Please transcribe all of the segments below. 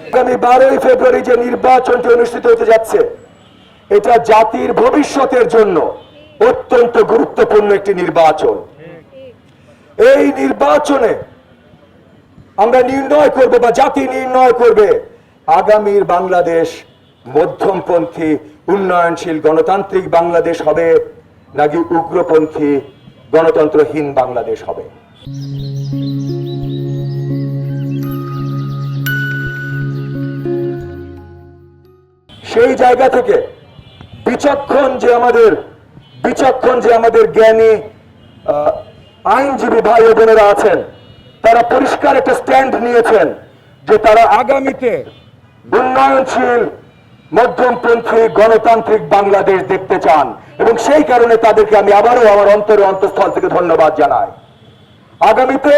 আগামী 12ই ফেব্রুয়ারি যে নির্বাচনটি অনুষ্ঠিত হতে যাচ্ছে, এটা জাতির ভবিষ্যতের জন্য অত্যন্ত গুরুত্বপূর্ণ একটি নির্বাচন। এই নির্বাচনে আমরা নির্ণয় করব বা জাতি নির্ণয় করবে আগামীর বাংলাদেশ মধ্যমপন্থী উন্নয়নশীল গণতান্ত্রিক বাংলাদেশ হবে নাকি উগ্রপন্থী গণতন্ত্রহীন বাংলাদেশ হবে। সেই জায়গা থেকে বিচক্ষণ যে আমাদের জ্ঞানী আইনজীবী ভাই বোনেরা আছেন, তারা পরিষ্কার একটা স্ট্যান্ড নিয়েছেন যে তারা আগামীতে উন্নয়নশীল মধ্যমপন্থী গণতান্ত্রিক বাংলাদেশ দেখতে চান, এবং সেই কারণে তাদেরকে আমি আবারও আমার অন্তঃস্থল থেকে ধন্যবাদ জানাই। আগামীতে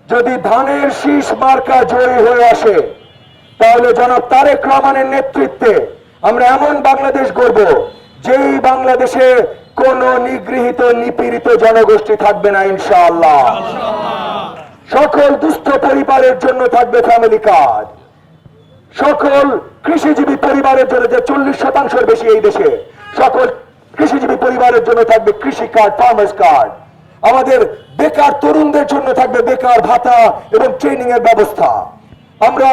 যদি ধানের শীষ মার্কা জয়ী হয়ে আসে, তাহলে জনাব তারেক রহমানের নেতৃত্বে আমরা এমন বাংলাদেশ গড়ব যেই বাংলাদেশে কোন নিগৃহীত নিপীড়িত জনগোষ্ঠী থাকবে না ইনশাআল্লাহ। সকল দুস্থ পরিবারের জন্য থাকবে ফ্যামিলি কার্ড, সকল কৃষিজীবী পরিবারের জন্য, যে 40% বেশি এই দেশে, সকল কৃষিজীবী পরিবারের জন্য থাকবে কৃষি কার্ড, ফার্মার্স কার্ড। আমাদের বেকার তরুণদের জন্য থাকবে বেকার ভাতা এবং ট্রেনিং এর ব্যবস্থা। আমরা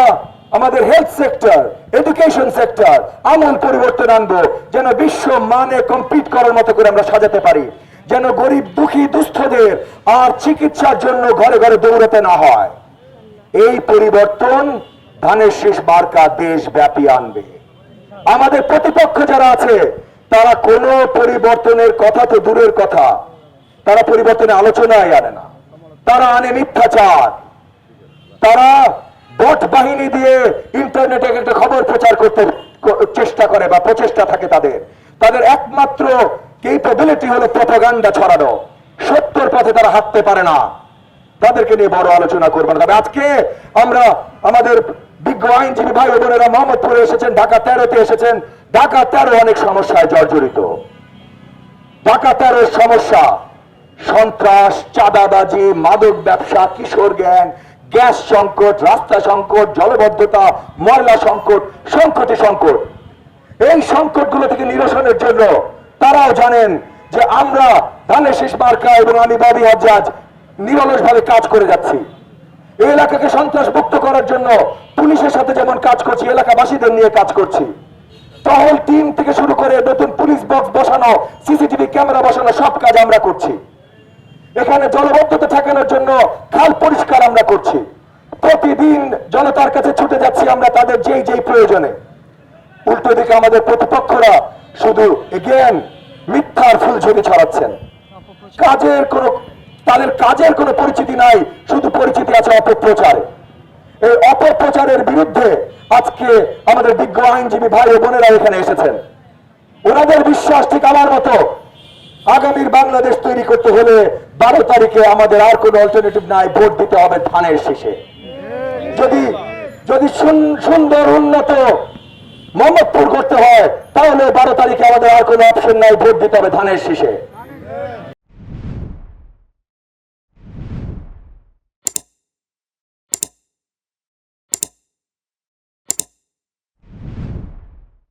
আমাদের হেলথ সেক্টর, এডুকেশন সেক্টর আমূল পরিবর্তন আনবো, যেন বিশ্ব মানে কম্পিট করার মতো করে আমরা সাজাতে পারি, যেন গরিব দুঃখী দুস্থদের আর চিকিৎসার জন্য ঘরে ঘরে দৌড়াতে না হয়। এই পরিবর্তন ধানের শীষ মার্কা দেশব্যাপী আনবে। আমাদের প্রতিপক্ষ যারা আছে, তারা কোনো পরিবর্তনের কথা তো দূরের কথা, তারা পরিবর্তনের আলোচনায় আনে না, তারা আনে মিথ্যাচার। তারা ভোট বাহিনী দিয়ে ইন্টারনেটে একটা খবর প্রচার করতে চেষ্টা করে বা প্রচেষ্টা থাকে তাদের একমাত্র ক্যাপাবিলিটি হলো প্রপাগান্ডা ছড়ানো। সত্যের পথে তারা হাঁটতে পারে না। তাদেরকে নিয়ে বড় আলোচনা করবো না। তবে আজকে আমরা আমাদের বিজ্ঞ আইনজীবী ভাই বোনেরা মোহাম্মদপুরে এসেছেন, ঢাকা 13-তে এসেছেন। ঢাকা 13 অনেক সমস্যায় জর্জরিত। ঢাকা 13 সমস্যা সন্ত্রাস, চাঁদাবাজি, মাদক ব্যবসা, কিশোর গ্যাং, গ্যাস সংকট, রাস্তা সংকট, জলবদ্ধতা, ময়লা সংকট, সংকটে সংকট। এই সংকটগুলো থেকে নিরসনের জন্য তারাও জানেন যে আমরা ধানের শীষ মার্কা এবং আমি ববি হাজ্জাজ নিরলসভাবে কাজ করে যাচ্ছি। এই এলাকাকে সন্ত্রাস মুক্ত করার জন্য পুলিশের সাথে যেমন কাজ করছি, এলাকাবাসীদের নিয়ে কাজ করছি। টহল টিম থেকে শুরু করে নতুন পুলিশ বক্স বসানো, সিসিটিভি ক্যামেরা বসানো, সব কাজ আমরা করছি। এখানে জলবদ্ধতা ঠেকানোর জন্য খাল পরিষ্কার আমরা করছি। প্রতিদিন জনতার কাছে ছুটে যাচ্ছি আমরা তাদের যেই প্রয়োজনে। উল্টো দিকে আমাদের প্রতিপক্ষরা শুধু এগেন মিথ্যার ফুলঝুরি ছড়াচ্ছেন। তাদের কাজের কোনো পরিচিতি নাই, শুধু পরিচিতি আছে অপপ্রচারে। এই অপপ্রচারের বিরুদ্ধে আজকে আমাদের বিজ্ঞ আইনজীবী ভাই বোনেরা এখানে এসেছেন। ওনাদের বিশ্বাস ঠিক আমার মতো, আগামীর বাংলাদেশ তৈরি করতে হলে 12 তারিখে আমাদের আর কোনো অল্টারনেটিভ নাই, ভোট দিতে হবে ধানের শীষে। যদি সুন্দর উন্নত মোহাম্মদপুর করতে হয়, তাহলে 12 তারিখে আমাদের আর কোনো অপশন নাই, ভোট দিতে হবে ধানের শীষে।